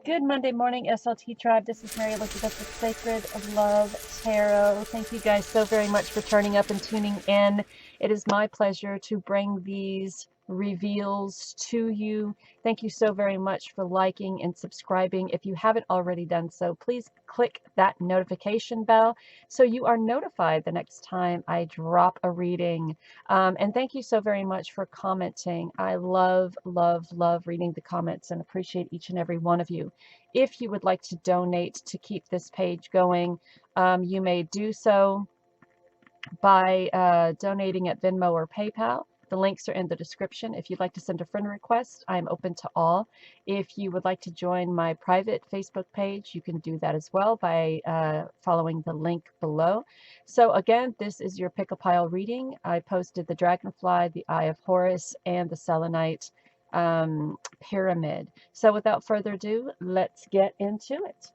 Good Monday morning, SLT Tribe. This is Mary Elizabeth with Sacred Love Tarot. Thank you guys so very much for turning up and tuning in. It is my pleasure to bring these reveals to you. Thank you so very much for liking and subscribing. If you haven't already done so, please click that notification bell so you are notified the next time I drop a reading. And thank you so very much for commenting. I love, love, love reading the comments and appreciate each and every one of you. If you would like to donate to keep this page going, you may do so by donating at Venmo or PayPal. The links are in the description. If you'd like to send a friend request, I'm open to all. If you would like to join my private Facebook page, you can do that as well by following the link below. So again, this is your pick-a-pile reading. I posted the Dragonfly, the Eye of Horus, and the Selenite pyramid. So without further ado, let's get into it.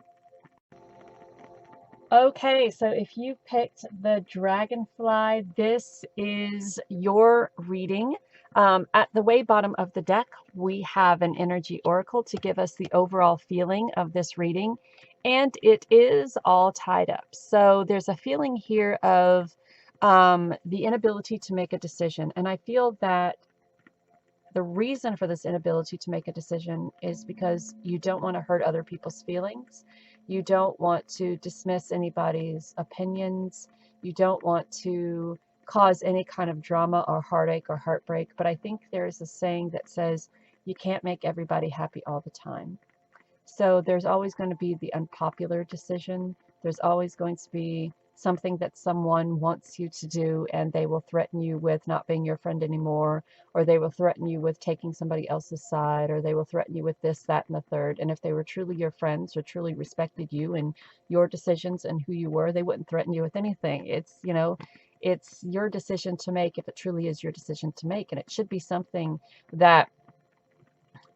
Okay, so if you picked the Dragonfly, this is your reading. At the way bottom of the deck, we have an energy oracle to give us the overall feeling of this reading, and it is all tied up. So there's a feeling here of the inability to make a decision, and I feel that the reason for this inability to make a decision is because you don't want to hurt other people's feelings. You don't want to dismiss anybody's opinions. You don't want to cause any kind of drama or heartache or heartbreak. But I think there is a saying that says you can't make everybody happy all the time. So there's always going to be the unpopular decision. There's always going to be something that someone wants you to do, and they will threaten you with not being your friend anymore, or they will threaten you with taking somebody else's side, or they will threaten you with this, that, and the third. And if they were truly your friends or truly respected you and your decisions and who you were, they wouldn't threaten you with anything. It's, you know, it's your decision to make if it truly is your decision to make. And it should be something that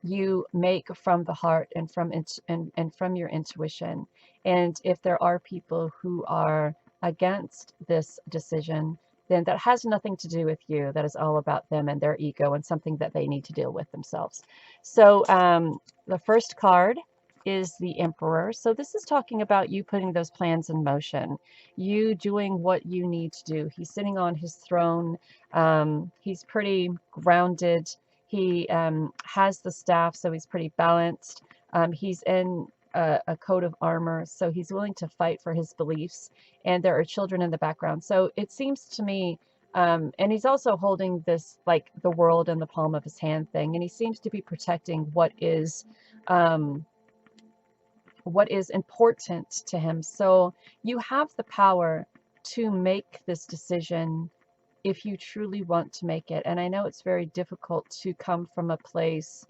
you make from the heart and from your intuition. And if there are people who are against this decision, then that has nothing to do with you. That is all about them and their ego and something that they need to deal with themselves. So the first card is the Emperor. So this is talking about you putting those plans in motion, you doing what you need to do. He's sitting on his throne. He's pretty grounded. He has the staff, so he's pretty balanced. He's in a coat of armor, so he's willing to fight for his beliefs. And there are children in the background. So it seems to me, and he's also holding this, like the world in the palm of his hand thing. And he seems to be protecting what is important to him. So you have the power to make this decision if you truly want to make it. And I know it's very difficult to come from a place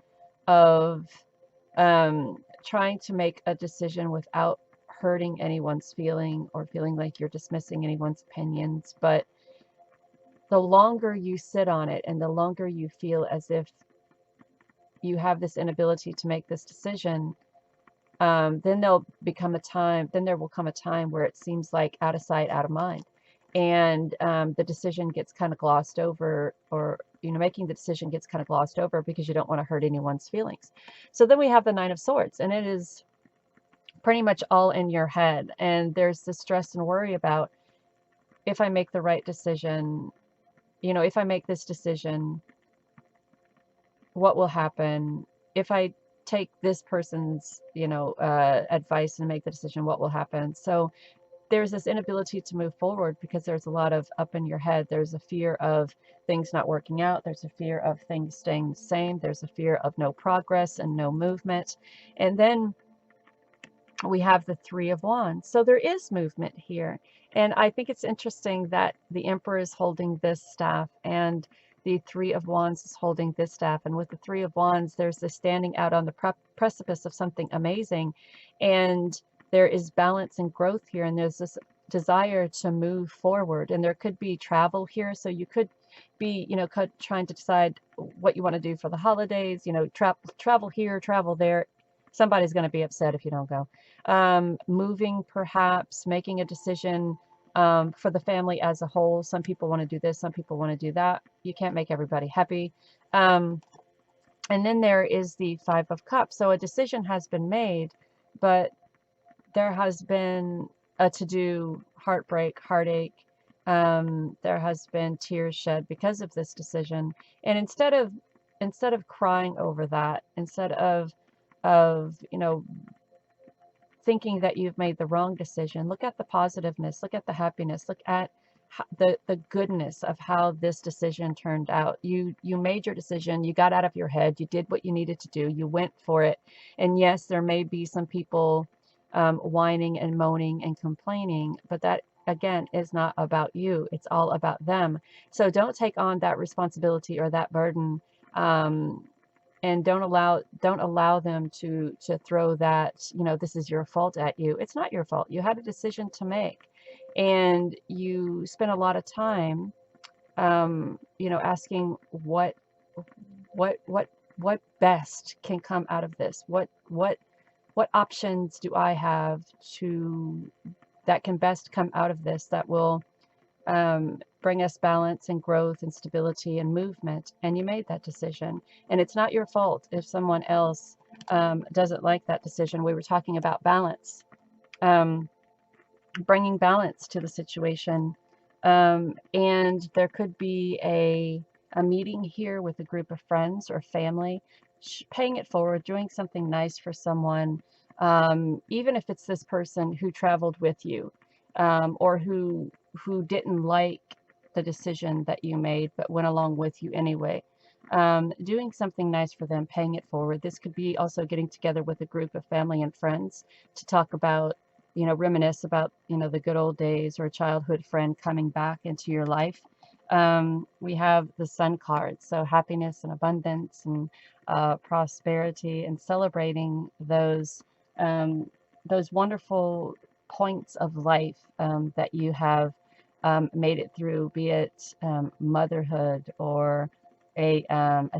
of trying to make a decision without hurting anyone's feeling or feeling like you're dismissing anyone's opinions. But the longer you sit on it and the longer you feel as if you have this inability to make this decision, then there will come a time where it seems like out of sight, out of mind. And the decision gets kind of glossed over, or, you know, making the decision gets kind of glossed over because you don't want to hurt anyone's feelings. So then we have the Nine of Swords, and it is pretty much all in your head. And there's this stress and worry about, if I make the right decision, you know, if I make this decision, what will happen? If I take this person's, you know, advice and make the decision, what will happen? So there's this inability to move forward because there's a lot of up in your head. There's a fear of things not working out. There's a fear of things staying the same. There's a fear of no progress and no movement. And then we have the Three of Wands. So there is movement here. And I think it's interesting that the Emperor is holding this staff and the Three of Wands is holding this staff. And with the Three of Wands, there's this standing out on the precipice of something amazing. And there is balance and growth here, and there's this desire to move forward. And there could be travel here, so you could be, you know, trying to decide what you want to do for the holidays, you know, travel here, travel there. Somebody's going to be upset if you don't go. Moving, perhaps making a decision for the family as a whole. Some people want to do this, some people want to do that. You can't make everybody happy. And then there is the Five of Cups. So a decision has been made, but there has been a to-do, heartbreak, heartache. There has been tears shed because of this decision. And instead of crying over that, instead of thinking that you've made the wrong decision, look at the positiveness, look at the happiness, look at the goodness of how this decision turned out. You made your decision, you got out of your head, you did what you needed to do, you went for it. And yes, there may be some people whining and moaning and complaining, but that again is not about you. It's all about them. So don't take on that responsibility or that burden. And don't allow them to throw that, this is your fault at you. It's not your fault. You had a decision to make, and you spent a lot of time asking what what best can come out of this. What options do I have to that can best come out of this, that will bring us balance and growth and stability and movement. And you made that decision. And it's not your fault if someone else doesn't like that decision. We were talking about balance, bringing balance to the situation. And there could be a meeting here with a group of friends or family, paying it forward, doing something nice for someone, even if it's this person who traveled with you, or who didn't like the decision that you made but went along with you anyway. Doing something nice for them, paying it forward. This could be also getting together with a group of family and friends to talk about, reminisce about, the good old days, or a childhood friend coming back into your life. We have the Sun card, so happiness and abundance and prosperity, and celebrating those wonderful points of life that you have made it through, be it motherhood, or a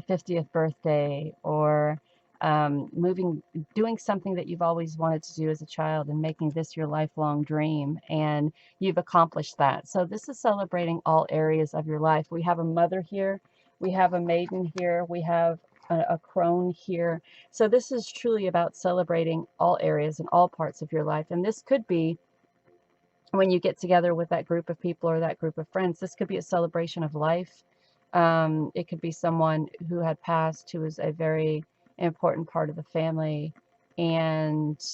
50th birthday, or doing something that you've always wanted to do as a child and making this your lifelong dream, and you've accomplished that. So this is celebrating all areas of your life. We have a mother here, we have a maiden here, we have a crone here. So this is truly about celebrating all areas and all parts of your life. And this could be, when you get together with that group of people or that group of friends, this could be a celebration of life. It could be someone who had passed, who was a very important part of the family, and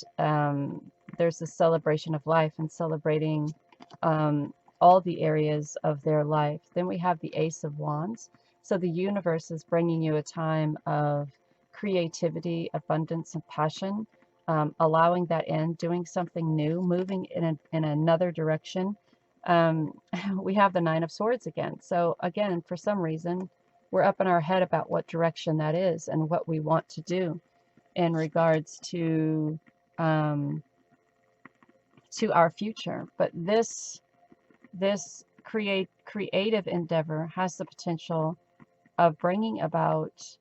there's a celebration of life and celebrating all the areas of their life. Then we have the Ace of Wands. So the universe is bringing you a time of creativity, abundance, and passion. Allowing that in, doing something new, moving in another direction. We have the Nine of Swords again. So again, for some reason, we're up in our head about what direction that is and what we want to do in regards to our future. But this creative endeavor has the potential of bringing about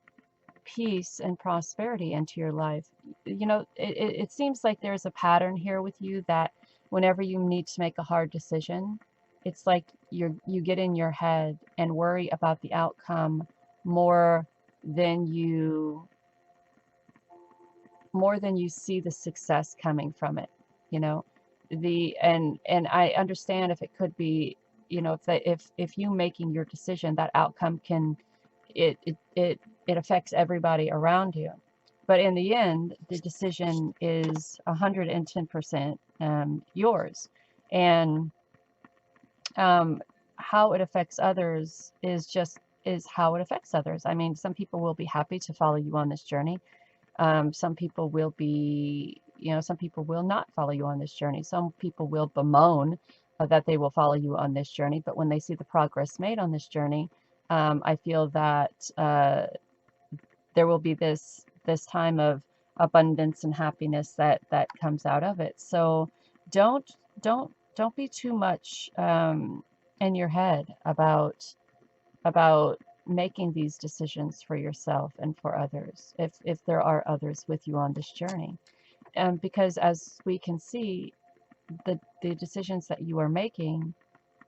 peace and prosperity into your life. It seems like there's a pattern here with you, that whenever you need to make a hard decision, it's like you get in your head and worry about the outcome more than you see the success coming from it. And I understand if it could be, if you making your decision, that outcome can, it affects everybody around you. But in the end, the decision is 110% yours. And how it affects others is how it affects others. I mean, some people will be happy to follow you on this journey. Some people will be, some people will not follow you on this journey. Some people will bemoan that they will follow you on this journey. But when they see the progress made on this journey, I feel that there will be this time of abundance and happiness that comes out of it. So don't be too much in your head about making these decisions for yourself and for others, if there are others with you on this journey. Because as we can see, the decisions that you are making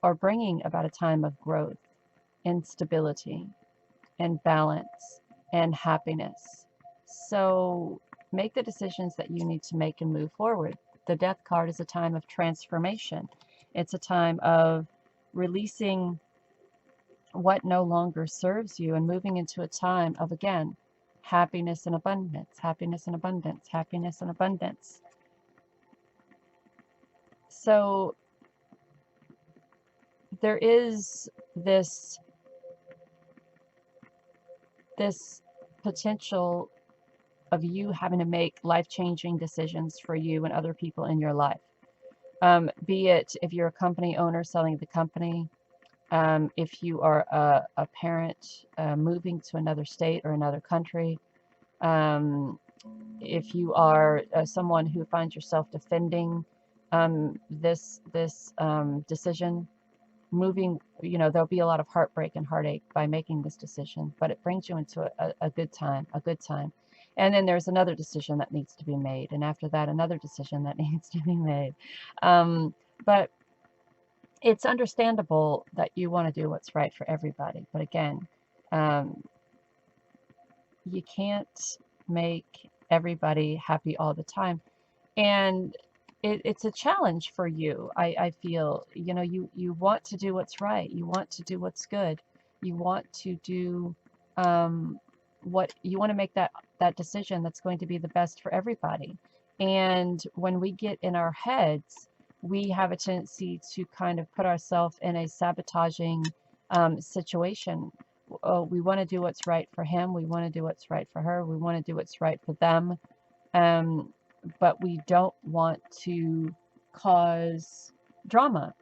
are bringing about a time of growth and stability and balance and happiness. So make the decisions that you need to make and move forward. The Death card is a time of transformation. It's a time of releasing what no longer serves you and moving into a time of, again, happiness and abundance, happiness and abundance, happiness and abundance. So there is this potential of you having to make life-changing decisions for you and other people in your life. Be it if you're a company owner selling the company, if you are a parent moving to another state or another country, if you are someone who finds yourself defending this decision, moving, there'll be a lot of heartbreak and heartache by making this decision, but it brings you into a good time, And then there's another decision that needs to be made, and after that, another decision that needs to be made. But it's understandable that you want to do what's right for everybody. But again, you can't make everybody happy all the time. And it's a challenge for you. I feel, you want to do what's right. You want to do what's good. You want to do what you want to make that decision that's going to be the best for everybody. And when we get in our heads, we have a tendency to kind of put ourselves in a sabotaging situation. We want to do what's right for him. We want to do what's right for her. We want to do what's right for them. But we don't want to cause drama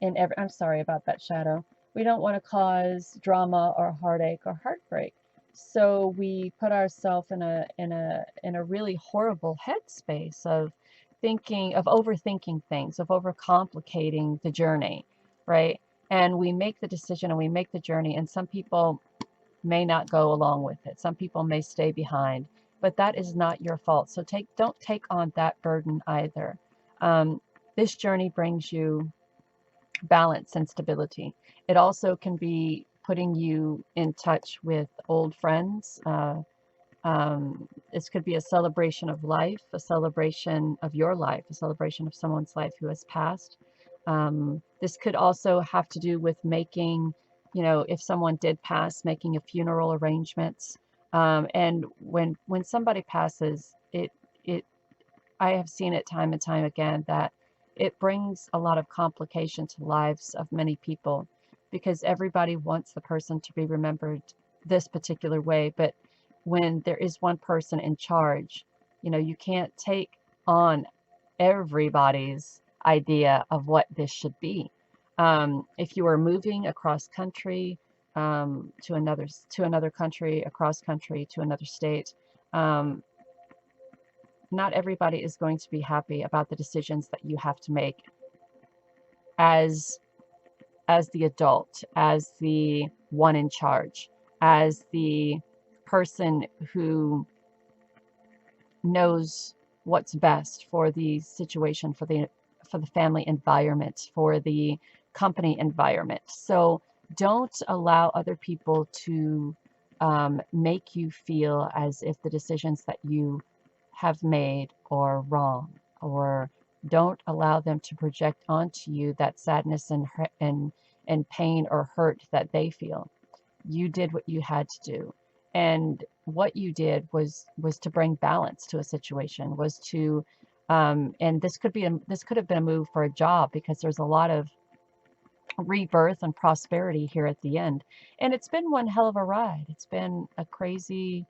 in I'm sorry about that, shadow. We don't want to cause drama or heartache or heartbreak. So we put ourselves in a really horrible headspace of overthinking things, of overcomplicating the journey, right? And we make the decision and we make the journey, and some people may not go along with it. Some people may stay behind, but that is not your fault. So don't take on that burden either. This journey brings you balance and stability. It also can be putting you in touch with old friends. This could be a celebration of life, a celebration of your life, a celebration of someone's life who has passed. This could also have to do with making, if someone did pass, making a funeral arrangements. And when somebody passes, I have seen it time and time again that it brings a lot of complication to the lives of many people, because everybody wants the person to be remembered this particular way. But when there is one person in charge, you can't take on everybody's idea of what this should be. If you are moving across country to another country, across country to another state, not everybody is going to be happy about the decisions that you have to make as the adult, as the one in charge, as the person who knows what's best for the situation, for the family environment, for the company environment. So don't allow other people to make you feel as if the decisions that you have made are wrong, or don't allow them to project onto you that sadness and pain or hurt that they feel. You did what you had to do, and what you did was to bring balance to a situation, was to and this could have been a move for a job, because there's a lot of rebirth and prosperity here at the end. And it's been one hell of a ride. It's been a crazy,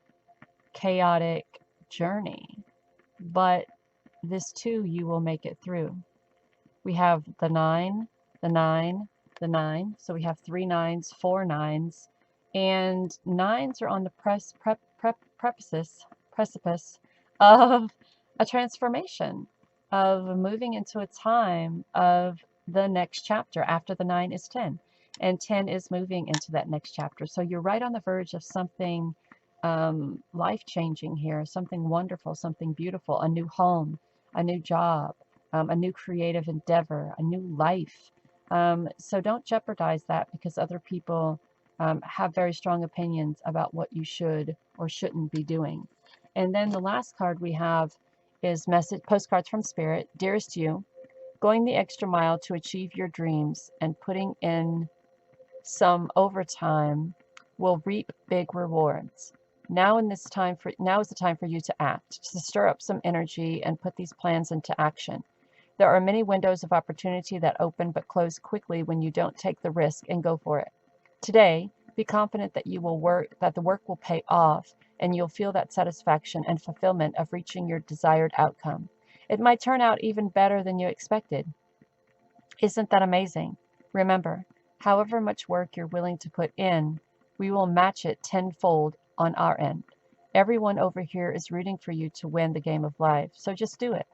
chaotic journey, but this too, you will make it through. We have the 9, the 9, the 9. So we have 3 9s, 4 9s, and 9s are on the precipice of a transformation, of moving into a time of the next chapter. After the 9 is 10, and 10 is moving into that next chapter. So you're right on the verge of something life-changing here, something wonderful, something beautiful, a new home, a new job, a new creative endeavor, a new life. So don't jeopardize that because other people have very strong opinions about what you should or shouldn't be doing. And then the last card we have is postcards from Spirit. Dearest you, going the extra mile to achieve your dreams and putting in some overtime will reap big rewards. Now is the time for you to act, to stir up some energy and put these plans into action. There are many windows of opportunity that open but close quickly when you don't take the risk and go for it. Today, be confident that the work will pay off, and you'll feel that satisfaction and fulfillment of reaching your desired outcome. It might turn out even better than you expected. Isn't that amazing? Remember, however much work you're willing to put in, we will match it tenfold on our end. Everyone over here is rooting for you to win the game of life, so just do it.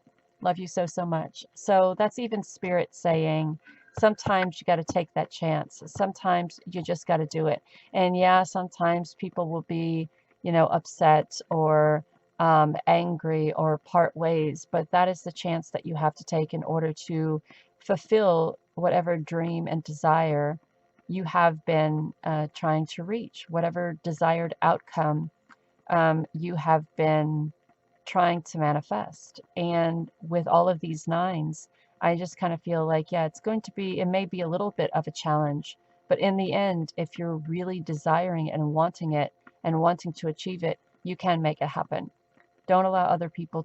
Love you so, so much. So that's even Spirit saying, sometimes you got to take that chance. Sometimes you just got to do it. And yeah, sometimes people will be, upset or angry or part ways, but that is the chance that you have to take in order to fulfill whatever dream and desire you have been trying to reach, whatever desired outcome you have been trying to manifest. And with all of these nines, I just kind of feel like, yeah, it may be a little bit of a challenge, but in the end, if you're really desiring and wanting it and wanting to achieve it, you can make it happen. Don't allow other people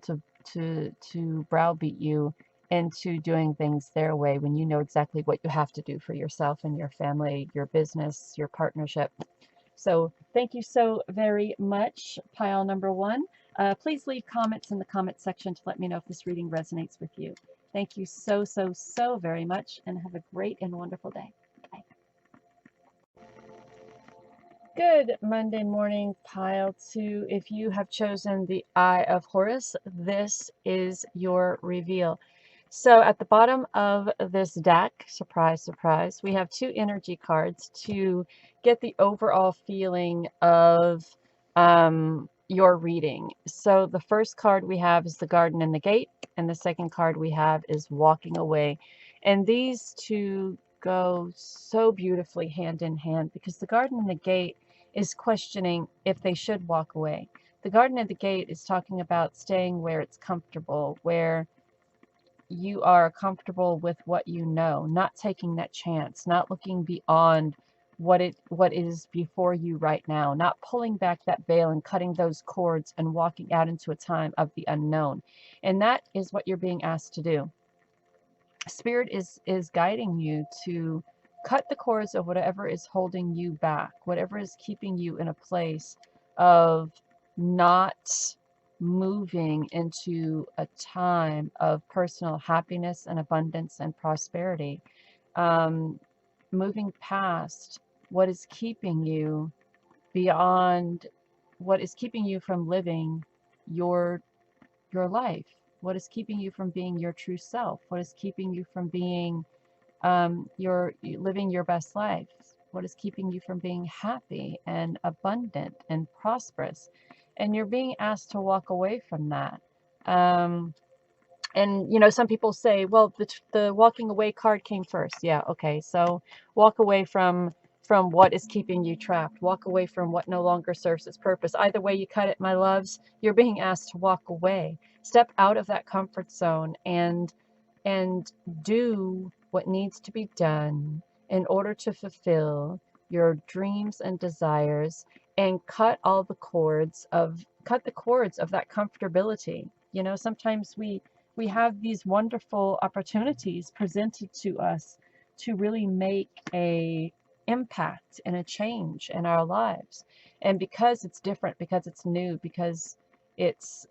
to browbeat you into doing things their way when you know exactly what you have to do for yourself and your family, your business, your partnership. So thank you so very much, pile number one. Please leave comments in the comment section to let me know if this reading resonates with you. Thank you so, so, so very much, and have a great and wonderful day. Bye. Good Monday morning, pile two. If you have chosen the Eye of Horus, this is your reveal. So at the bottom of this deck, surprise, surprise, we have two energy cards to get the overall feeling of your reading. So the first card we have is the Garden and the Gate, and the second card we have is Walking Away. And these two go so beautifully hand in hand, because the Garden and the Gate is questioning if they should walk away. The Garden and the Gate is talking about staying where it's comfortable, where you are comfortable with what you know, not taking that chance, not looking beyond what is before you right now, not pulling back that veil and cutting those cords and walking out into a time of the unknown. And that is what you're being asked to do. Spirit is guiding you to cut the cords of whatever is holding you back, whatever is keeping you in a place of not moving into a time of personal happiness and abundance and prosperity. Moving past what is keeping you beyond, what is keeping you from living your life, what is keeping you from being your true self, what is keeping you from being living your best life, what is keeping you from being happy and abundant and prosperous. And you're being asked to walk away from that. And some people say, well, the walking away card came first. Yeah, okay, so walk away from what is keeping you trapped. Walk away from what no longer serves its purpose. Either way you cut it, my loves, you're being asked to walk away. Step out of that comfort zone and do what needs to be done in order to fulfill your dreams and desires, and cut the cords of that comfortability. Sometimes we have these wonderful opportunities presented to us to really make a impact and a change in our lives. And because it's different, because it's new, because it's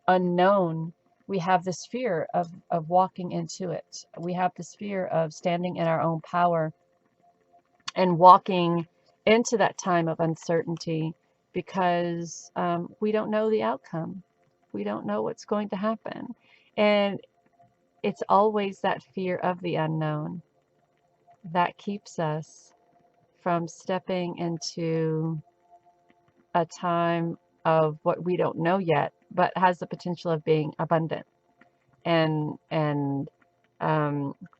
unknown, we have this fear of walking into it. We have this fear of standing in our own power and walking into that time of uncertainty, because we don't know the outcome. We don't know what's going to happen. And it's always that fear of the unknown that keeps us from stepping into a time of what we don't know yet, but has the potential of being abundant and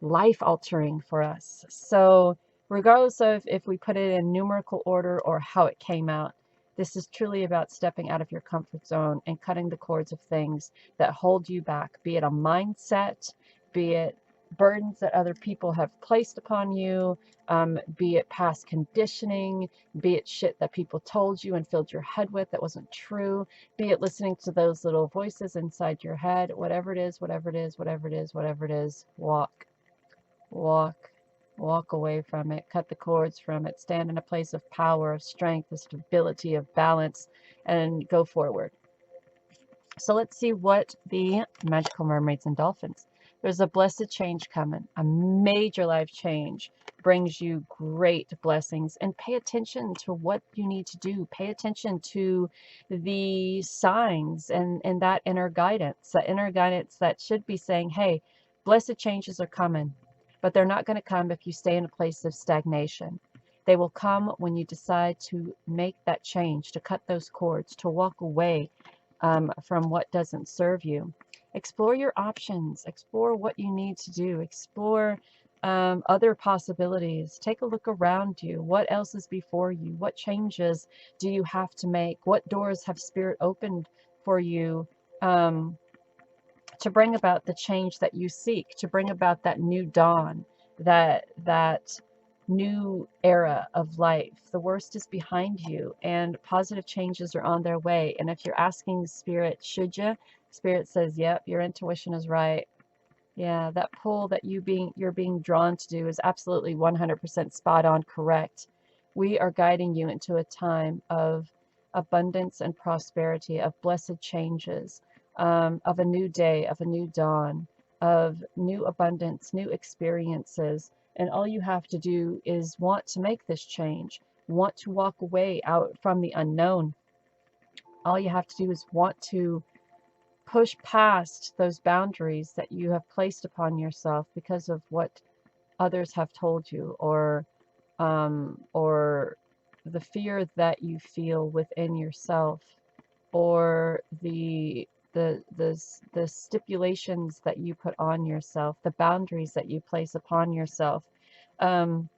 life altering for us. So Regardless of if we put it in numerical order or how it came out, this is truly about stepping out of your comfort zone and cutting the cords of things that hold you back, be it a mindset, be it burdens that other people have placed upon you, be it past conditioning, be it shit that people told you and filled your head with that wasn't true, be it listening to those little voices inside your head, whatever it is, whatever it is, whatever it is, whatever it is, walk, walk, walk away from it, cut the cords from it, stand in a place of power, of strength, of stability, of balance, and go forward. So let's see what the magical mermaids and dolphins. There's a blessed change coming. A major life change brings you great blessings. And pay attention to what you need to do. Pay attention to the signs and that inner guidance. That inner guidance that should be saying, hey, blessed changes are coming. But they're not going to come if you stay in a place of stagnation. They will come when you decide to make that change, to cut those cords, to walk away from what doesn't serve you. Explore your options. Explore what you need to do. Explore other possibilities. Take a look around you. What else is before you? What changes do you have to make? What doors have Spirit opened for you to bring about the change that you seek, to bring about that new dawn, that new era of life. The worst is behind you and positive changes are on their way. And if you're asking Spirit, should you? Spirit says, yep, your intuition is right. Yeah, that pull that you're being drawn to do is absolutely 100% spot on correct. We are guiding you into a time of abundance and prosperity, of blessed changes, of a new day, of a new dawn, of new abundance, new experiences. And all you have to do is want to make this change, want to walk away out from the unknown. All you have to do is want to push past those boundaries that you have placed upon yourself because of what others have told you, or the fear that you feel within yourself, or the stipulations that you put on yourself, the boundaries that you place upon yourself. Um,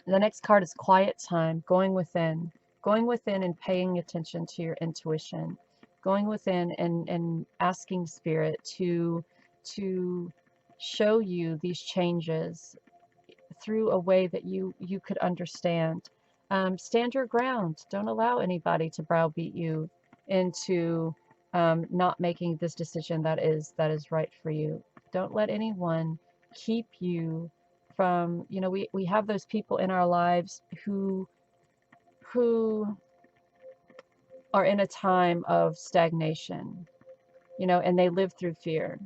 the next card is quiet time, going within and paying attention to your intuition, going within and asking Spirit to show you these changes through a way that you could understand. Stand your ground. Don't allow anybody to browbeat you into not making this decision that is right for you. Don't let anyone keep you from, we have those people in our lives who are in a time of stagnation, and they live through fear.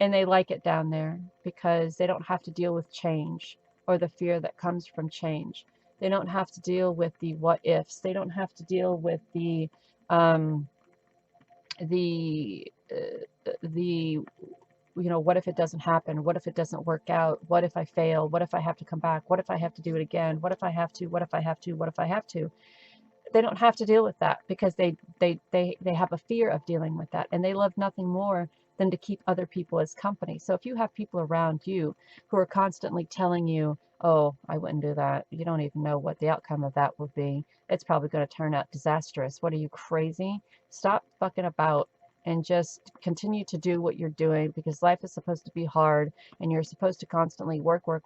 And they like it down there because they don't have to deal with change or the fear that comes from change. They don't have to deal with the what ifs. They don't have to deal with the um, the what if it doesn't happen? What if it doesn't work out? What if I fail? What if I have to come back? What if I have to do it again? What if I have to? What if I have to? What if I have to? They don't have to deal with that because they have a fear of dealing with that, and they love nothing more than to keep other people as company. So if you have people around you who are constantly telling you, oh, I wouldn't do that, you don't even know what the outcome of that would be, it's probably going to turn out disastrous, what are you, crazy? Stop fucking about and just continue to do what you're doing, because life is supposed to be hard and you're supposed to constantly work for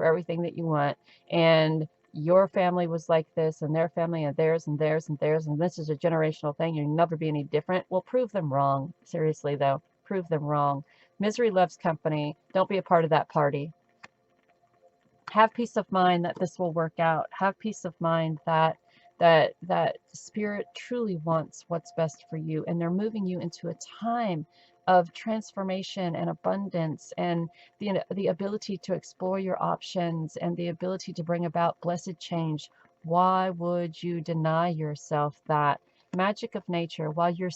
everything that you want. And your family was like this, and their family, and theirs, and theirs, and theirs, and this is a generational thing, you'll never be any different. Well, prove them wrong. Seriously, though, prove them wrong. Misery loves company. Don't be a part of that party. Have peace of mind that this will work out. Have peace of mind that Spirit truly wants what's best for you, and they're moving you into a time of transformation and abundance, and the ability to explore your options, and the ability to bring about blessed change. Why would you deny yourself that? Magic of nature. While you're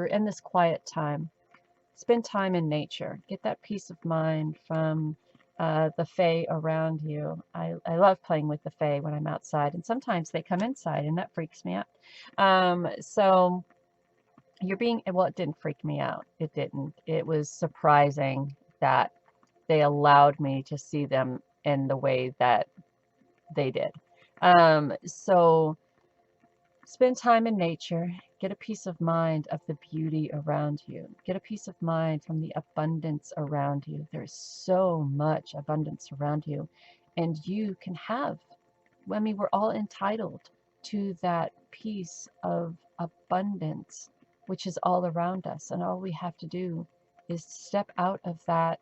in this quiet time, spend time in nature. Get that peace of mind from the fae around you. I love playing with the fae when I'm outside, and sometimes they come inside, and that freaks me out. So you're being, well, it didn't freak me out. It didn't. It was surprising that they allowed me to see them in the way that they did. So spend time in nature. Get a peace of mind of the beauty around you. Get a peace of mind from the abundance around you. There's so much abundance around you, and you can have, I mean, we're all entitled to that piece of abundance, which is all around us. And all we have to do is step out of that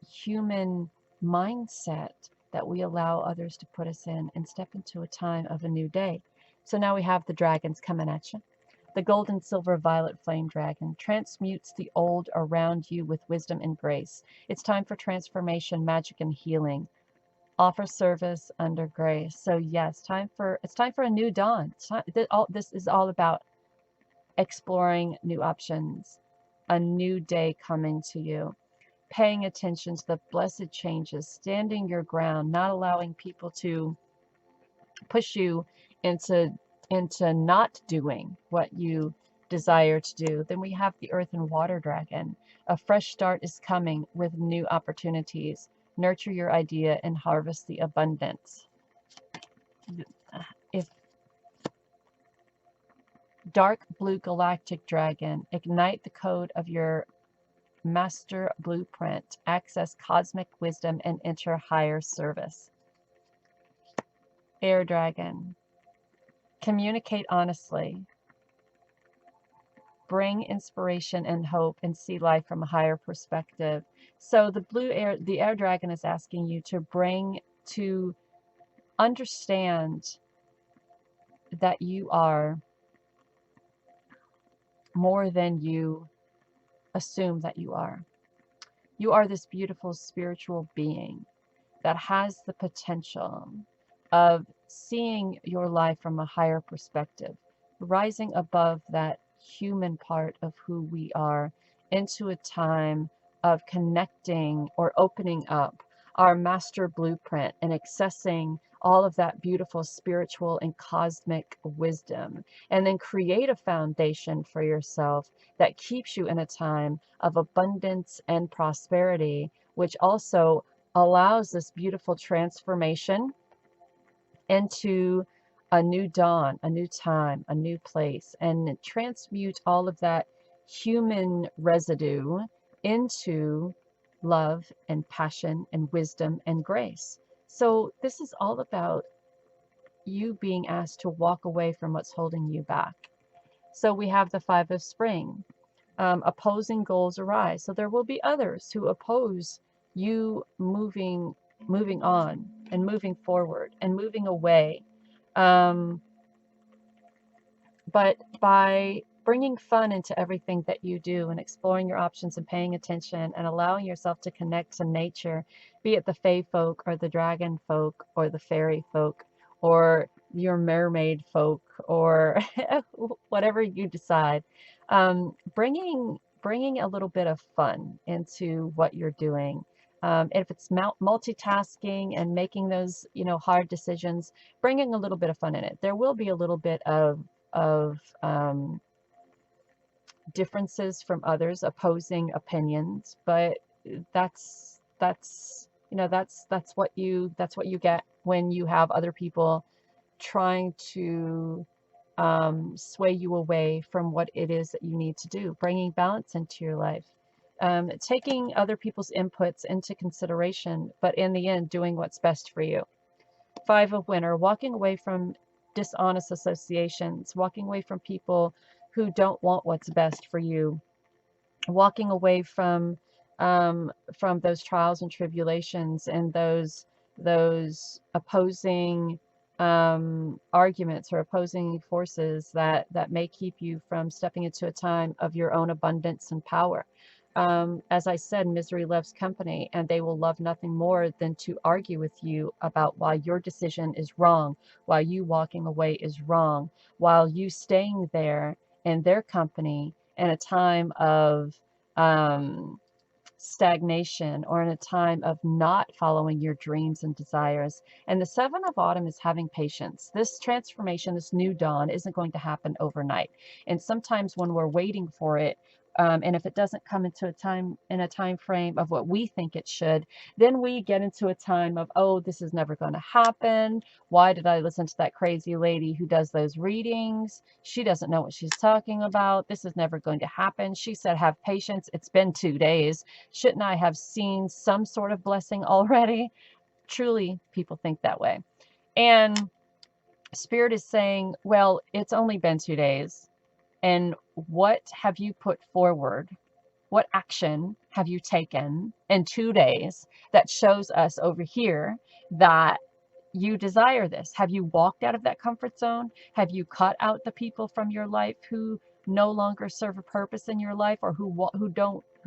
human mindset that we allow others to put us in and step into a time of a new day. So now we have the dragons coming at you. The gold and silver violet flame dragon transmutes the old around you with wisdom and grace. It's time for transformation, magic, and healing. Offer service under grace. So yes, it's time for a new dawn. This is all about exploring new options, a new day coming to you, paying attention to the blessed changes, standing your ground, not allowing people to push you into not doing what you desire to do. Then we have the earth and water dragon. A fresh start is coming with new opportunities. Nurture your idea and harvest the abundance. If dark blue galactic dragon, ignite the code of your master blueprint, access cosmic wisdom, and enter higher service. Air dragon, communicate honestly, bring inspiration and hope, and see life from a higher perspective. So the air dragon is asking you to understand that you are more than you assume that you are. You are this beautiful spiritual being that has the potential of seeing your life from a higher perspective, rising above that human part of who we are into a time of connecting or opening up our master blueprint and accessing all of that beautiful spiritual and cosmic wisdom, and then create a foundation for yourself that keeps you in a time of abundance and prosperity, which also allows this beautiful transformation into a new dawn, a new time, a new place, and transmute all of that human residue into love and passion and wisdom and grace. So this is all about you being asked to walk away from what's holding you back. So we have the Five of Spring. Opposing goals arise. So there will be others who oppose you moving on and moving forward and moving away. But by bringing fun into everything that you do and exploring your options and paying attention and allowing yourself to connect to nature, be it the fae folk or the dragon folk or the fairy folk or your mermaid folk or whatever you decide, bringing a little bit of fun into what you're doing. If it's multitasking and making those, hard decisions, bringing a little bit of fun in it. There will be a little bit of differences from others, opposing opinions, but that's what you get when you have other people trying to sway you away from what it is that you need to do, bringing balance into your life, taking other people's inputs into consideration, but in the end doing what's best for you. Five of Winter, walking away from dishonest associations, walking away from people who don't want what's best for you, walking away from those trials and tribulations and those opposing arguments or opposing forces that may keep you from stepping into a time of your own abundance and power. As I said, misery loves company, and they will love nothing more than to argue with you about why your decision is wrong, why you walking away is wrong, while you staying there in their company in a time of stagnation or in a time of not following your dreams and desires. And the Seven of Autumn is having patience. This transformation, this new dawn isn't going to happen overnight. And sometimes when we're waiting for it, And if it doesn't come into a time frame of what we think it should, then we get into a time of, oh, this is never going to happen. Why did I listen to that crazy lady who does those readings? She doesn't know what she's talking about. This is never going to happen. She said, have patience. It's been 2 days. Shouldn't I have seen some sort of blessing already? Truly, people think that way. And Spirit is saying, well, it's only been 2 days. And what have you put forward? What action have you taken in 2 days that shows us over here that you desire this? Have you walked out of that comfort zone? Have you cut out the people from your life who no longer serve a purpose in your life, or who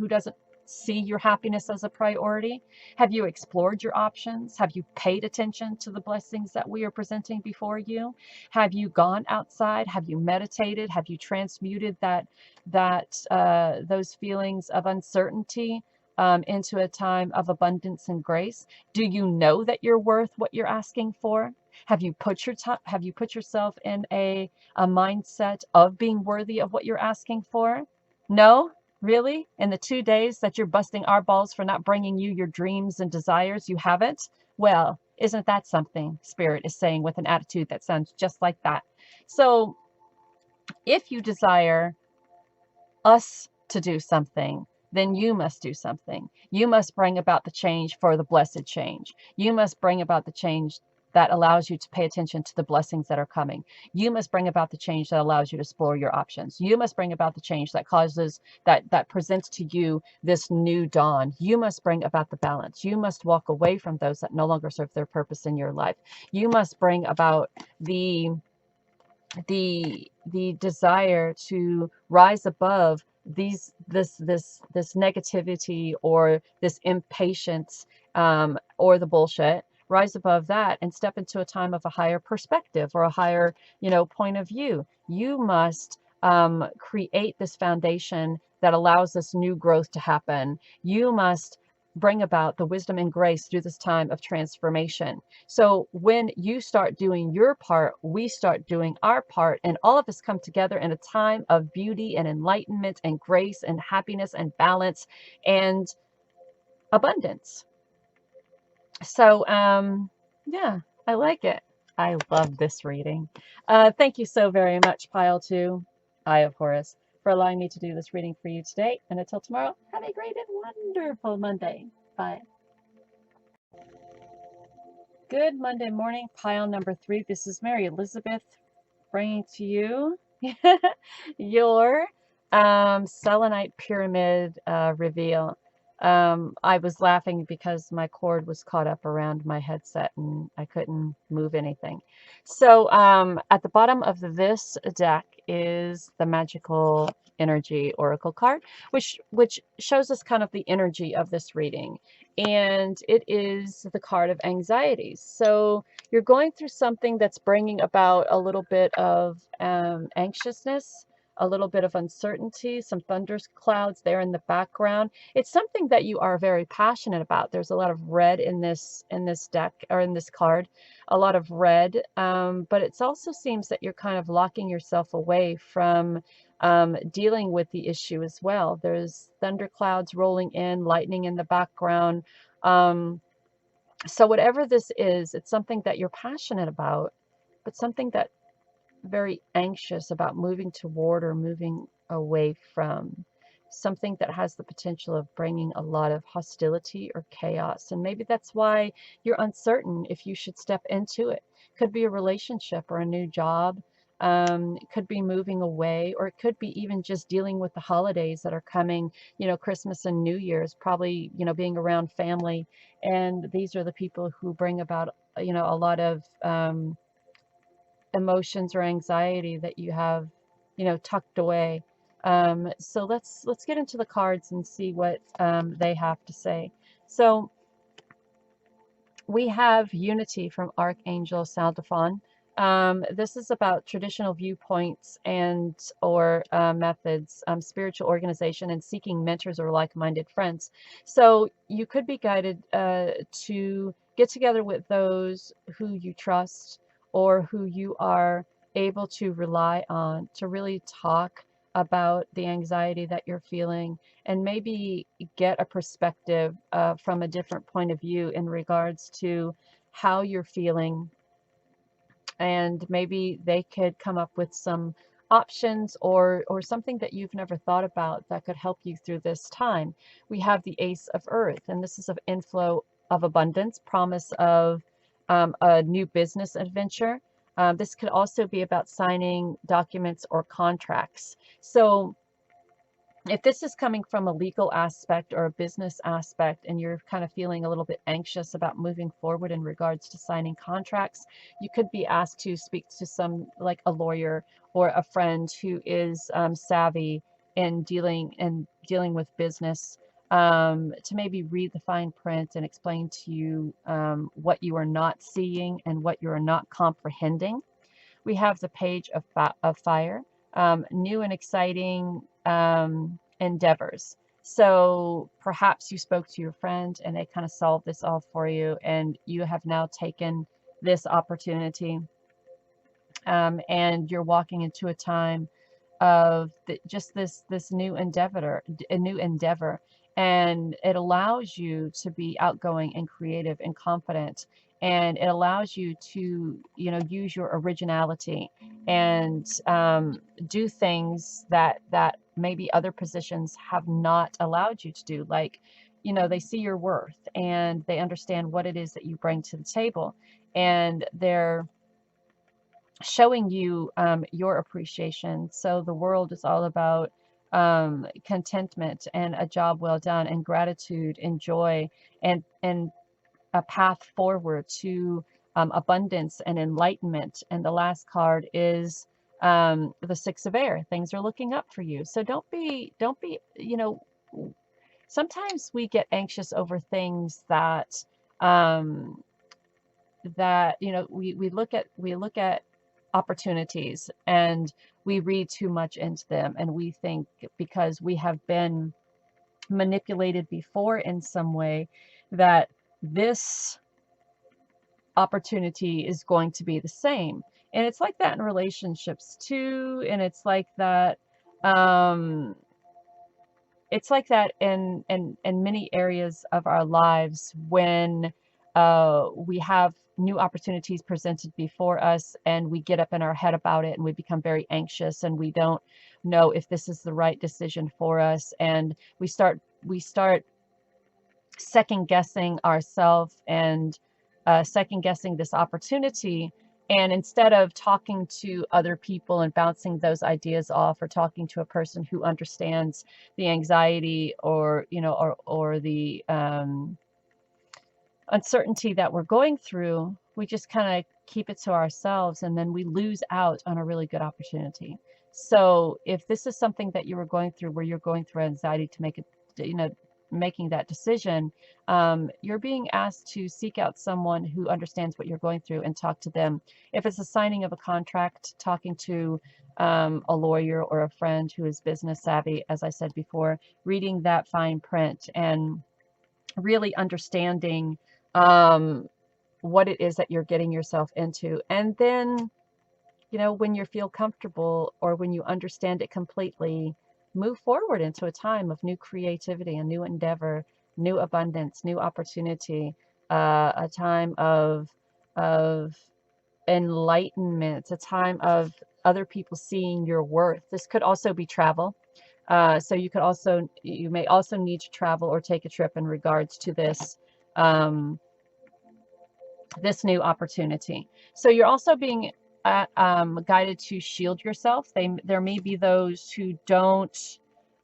doesn't see your happiness as a priority? Have you explored your options? Have you paid attention to the blessings that we are presenting before you? Have you gone outside? Have you meditated? Have you transmuted those feelings of uncertainty into a time of abundance and grace? Do you know that you're worth what you're asking for? Have you put yourself in a mindset of being worthy of what you're asking for? No? Really? In the 2 days that you're busting our balls for not bringing you your dreams and desires, you haven't? Well, isn't that something? Spirit is saying with an attitude that sounds just like that. So if you desire us to do something, then you must do something. You must bring about the change for the blessed change. You must bring about the change that allows you to pay attention to the blessings that are coming. You must bring about the change that allows you to explore your options. You must bring about the change that causes that presents to you this new dawn. You must bring about the balance. You must walk away from those that no longer serve their purpose in your life. You must bring about the desire to rise above this negativity or this impatience, or the bullshit. Rise above that and step into a time of a higher perspective or a higher, point of view. You must create this foundation that allows this new growth to happen. You must bring about the wisdom and grace through this time of transformation. So when you start doing your part, we start doing our part, and all of us come together in a time of beauty and enlightenment and grace and happiness and balance and abundance. So, yeah, I like it. I love this reading. Thank you so very much, Pile 2, Eye of Horus, for allowing me to do this reading for you today. And until tomorrow, have a great and wonderful Monday. Bye. Good Monday morning, pile number 3. This is Mary Elizabeth bringing to you your selenite pyramid reveal. I was laughing because my cord was caught up around my headset and I couldn't move anything. So at the bottom of this deck is the magical energy oracle card, which shows us kind of the energy of this reading. And it is the card of anxieties. So you're going through something that's bringing about a little bit of anxiousness, a little bit of uncertainty, some thunderclouds there in the background. It's something that you are very passionate about. There's a lot of red in this deck, or in this card, a lot of red, but it also seems that you're kind of locking yourself away from dealing with the issue as well. There's thunderclouds rolling in, lightning in the background. So whatever this is, it's something that you're passionate about, but something that very anxious about moving toward or moving away from. Something that has the potential of bringing a lot of hostility or chaos. And maybe that's why you're uncertain if you should step into it. Could be a relationship or a new job. It could be moving away, or it could be even just dealing with the holidays that are coming, Christmas and New Year's, probably, being around family. And these are the people who bring about, a lot of emotions or anxiety that you have, tucked away. So let's get into the cards and see what they have to say. So we have Unity from Archangel Saldafon. This is about traditional viewpoints and or methods, spiritual organization, and seeking mentors or like-minded friends. So you could be guided to get together with those who you trust or who you are able to rely on to really talk about the anxiety that you're feeling, and maybe get a perspective from a different point of view in regards to how you're feeling, and maybe they could come up with some options or something that you've never thought about that could help you through this time. We have the Ace of Earth, and this is of inflow of abundance, promise of a new business adventure. This could also be about signing documents or contracts. So if this is coming from a legal aspect or a business aspect, and you're kind of feeling a little bit anxious about moving forward in regards to signing contracts, you could be asked to speak to some, like a lawyer or a friend who is savvy in dealing with business, to maybe read the fine print and explain to you what you are not seeing and what you are not comprehending. We have the Page of Fire, new and exciting endeavors. So perhaps you spoke to your friend and they kind of solved this all for you, and you have now taken this opportunity, and you're walking into a time of just this new endeavor, and it allows you to be outgoing and creative and confident, and it allows you to, you know, use your originality and do things that maybe other positions have not allowed you to do. Like, you know, they see your worth and they understand what it is that you bring to the table, and they're showing you your appreciation. So the world is all about contentment and a job well done and gratitude and joy, and a path forward to abundance and enlightenment. And the last card is the Six of Air. Things are looking up for you. So don't be, you know, sometimes we get anxious over things um, that, you know, we look at opportunities and we read too much into them, and we think because we have been manipulated before in some way that this opportunity is going to be the same. And it's like that in relationships too, and um it's like that in many areas of our lives when we have new opportunities presented before us, and we get up in our head about it, and we become very anxious, and we don't know if this is the right decision for us, and we start second guessing ourselves and second guessing this opportunity. And instead of talking to other people and bouncing those ideas off, or talking to a person who understands the anxiety, or, you know, or the uncertainty that we're going through, we just kind of keep it to ourselves, and then we lose out on a really good opportunity. So if this is something that you were going through, where you're going through anxiety to make it, you know, making that decision, you're being asked to seek out someone who understands what you're going through and talk to them. If it's a signing of a contract, talking to a lawyer or a friend who is business savvy, as I said before, reading that fine print and really understanding um, what it is that you're getting yourself into. And then, you know, when you feel comfortable or when you understand it completely, move forward into a time of new creativity, a new endeavor, new abundance, new opportunity, a time of enlightenment, a time of other people seeing your worth. This could also be travel. So you may also need to travel or take a trip in regards to um, this new opportunity. So you're also being guided to shield yourself. There may be those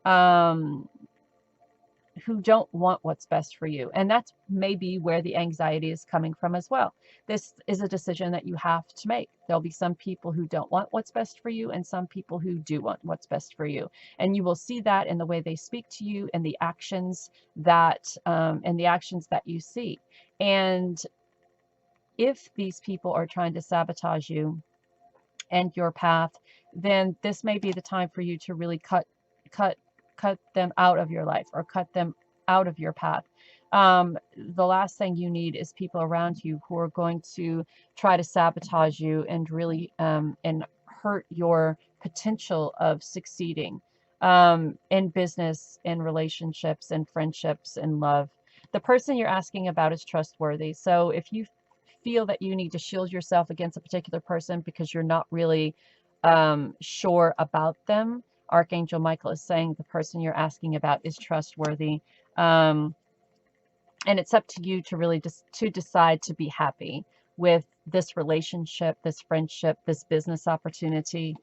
um, who don't want what's best for you, and that's maybe where the anxiety is coming from as well. This is a decision that you have to make. There'll be some people who don't want what's best for you, and some people who do want what's best for you, and you will see that in the way they speak to you and the actions that you see. And if these people are trying to sabotage you and your path, then this may be the time for you to really cut cut them out of your life, or cut them out of your path. The last thing you need is people around you who are going to try to sabotage you and really and hurt your potential of succeeding in business, in relationships, in friendships, in love. The person you're asking about is trustworthy. So if you feel that you need to shield yourself against a particular person because you're not really sure about them, Archangel Michael is saying the person you're asking about is trustworthy. And it's up to you to really just to decide to be happy with this relationship, this friendship, this business opportunity.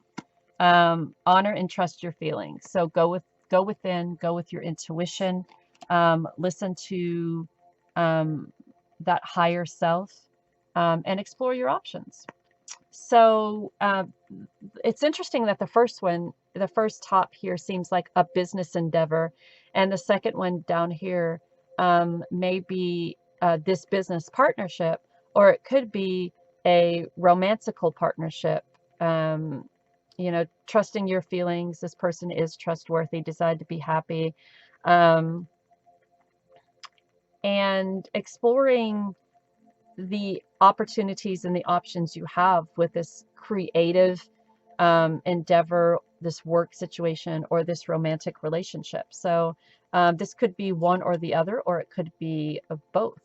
Honor and trust your feelings. So go within, go with your intuition, listen to that higher self, and explore your options. So it's interesting that the first top here seems like a business endeavor, and the second one down here may be this business partnership, or it could be a romantical partnership. You know, trusting your feelings. This person is trustworthy. Decide to be happy, and exploring the opportunities and the options you have with this creative endeavor, this work situation, or this romantic relationship. So this could be one or the other, or it could be both.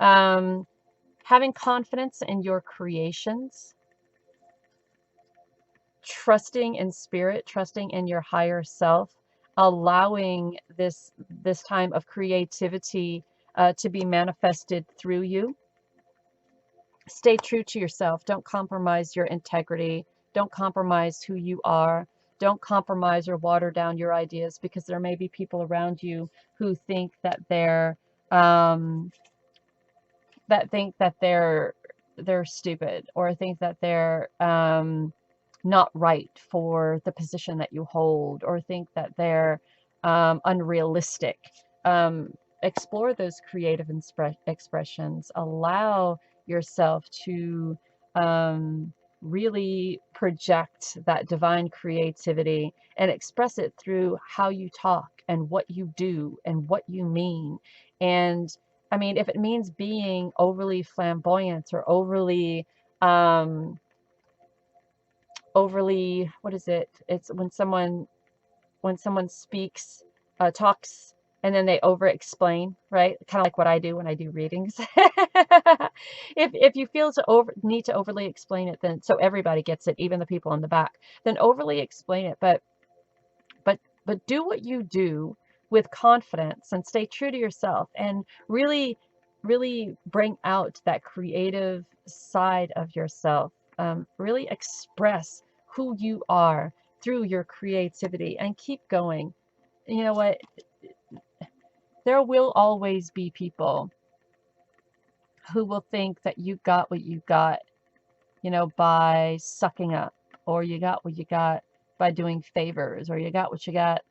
Having confidence in your creations, trusting in spirit, trusting in your higher self, allowing this time of creativity to be manifested through you. Stay true to yourself. Don't compromise your integrity. Don't compromise who you are. Don't compromise or water down your ideas, because there may be people around you who think that they're they're stupid, or think that they're not right for the position that you hold, or think that they're unrealistic. Explore those creative expressions. Allow yourself to really project that divine creativity and express it through how you talk and what you do and what you mean. And I mean, if it means being overly flamboyant or overly what is it? It's when someone speaks, talks, and then they over explain, right? Kind of like what I do when I do readings. If you feel need to overly explain it, then so everybody gets it, even the people in the back, then overly explain it. But do what you do with confidence, and stay true to yourself, and really bring out that creative side of yourself. Really express who you are through your creativity, and keep going. You know what? There will always be people who will think that you got what you got, you know, by sucking up, or you got what you got by doing favors, or you got what you got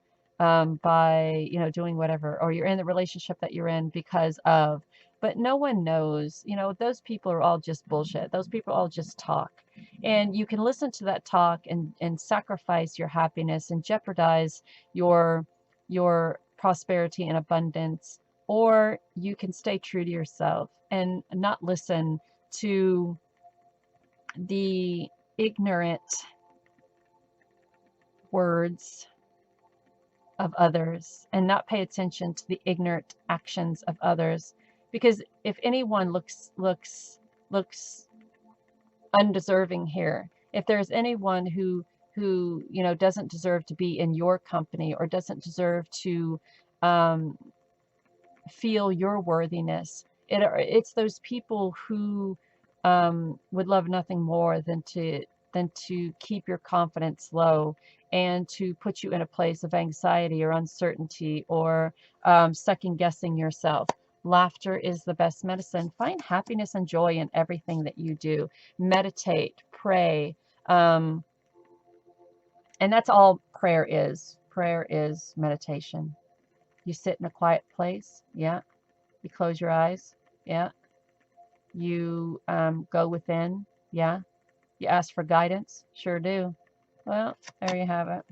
by, you know, doing whatever, or you're in the relationship that you're in because of. But no one knows, you know, those people are all just bullshit. Those people all just talk. And you can listen to that talk and sacrifice your happiness and jeopardize your prosperity and abundance, or you can stay true to yourself and not listen to the ignorant words of others, and not pay attention to the ignorant actions of others. Because if anyone looks undeserving here, if there's anyone who you know doesn't deserve to be in your company, or doesn't deserve to feel your worthiness, it's those people who would love nothing more than to keep your confidence low, and to put you in a place of anxiety or uncertainty, or second guessing yourself. Laughter is the best medicine. Find happiness and joy in everything that you do. Meditate, pray, and that's all prayer is. Prayer is meditation. You sit in a quiet place, yeah. You close your eyes, yeah. You go within, yeah. You ask for guidance, sure do. Well, there you have it.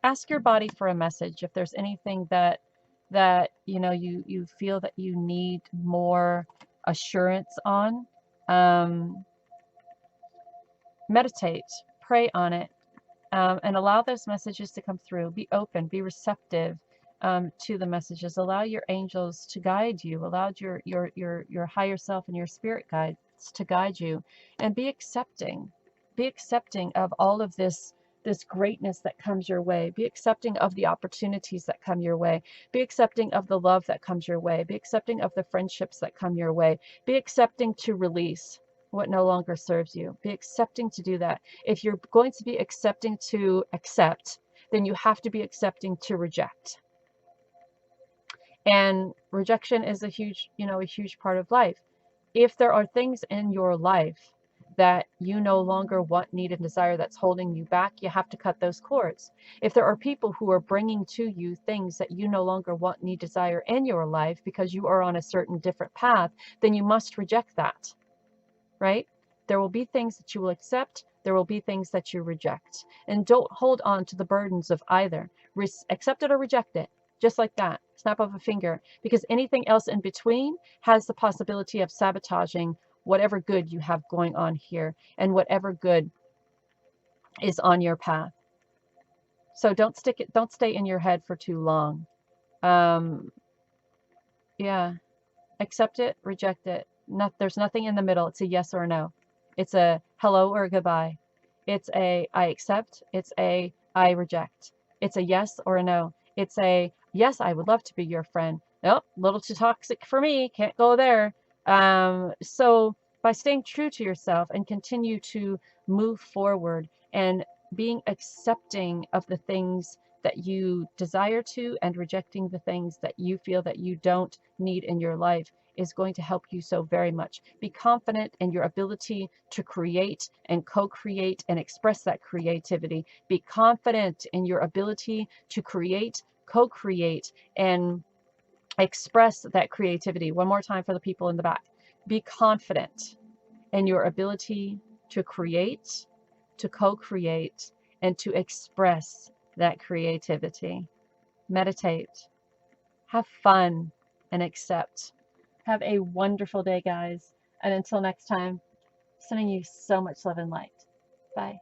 Ask your body for a message. If there's anything that you know you feel that you need more assurance on, meditate, pray on it, and allow those messages to come through. Be open, be receptive to the messages. Allow your angels to guide you. Allow your higher self and your spirit guides to guide you, and be accepting. Be accepting of all of this greatness that comes your way. Be accepting of the opportunities that come your way. Be accepting of the love that comes your way. Be accepting of the friendships that come your way. Be accepting to release what no longer serves you. Be accepting to do that. If you're going to be accepting to accept, then you have to be accepting to reject. And rejection is a huge part of life. If there are things in your life that you no longer want, need, and desire that's holding you back, you have to cut those cords. If there are people who are bringing to you things that you no longer want, need, desire in your life because you are on a certain different path, then you must reject that, right? There will be things that you will accept. There will be things that you reject. And don't hold on to the burdens of either. Accept it or reject it, just like that. Snap of a finger. Because anything else in between has the possibility of sabotaging whatever good you have going on here and whatever good is on your path. So don't stay in your head for too long. Yeah. Accept it, reject it. There's nothing in the middle. It's a yes or a no. It's a hello or a goodbye. It's a I accept. It's a I reject. It's a yes or a no. It's a yes, I would love to be your friend. Nope, a little too toxic for me. Can't go there. So by staying true to yourself and continue to move forward and being accepting of the things that you desire to and rejecting the things that you feel that you don't need in your life is going to help you so very much. Be confident in your ability to create and co-create and express that creativity. Be confident in your ability to create, co-create, and express that creativity. One more time for the people in the back. Be confident in your ability to create, to co-create, and to express that creativity. Meditate, have fun, and accept. Have a wonderful day, guys. And until next time, sending you so much love and light. Bye.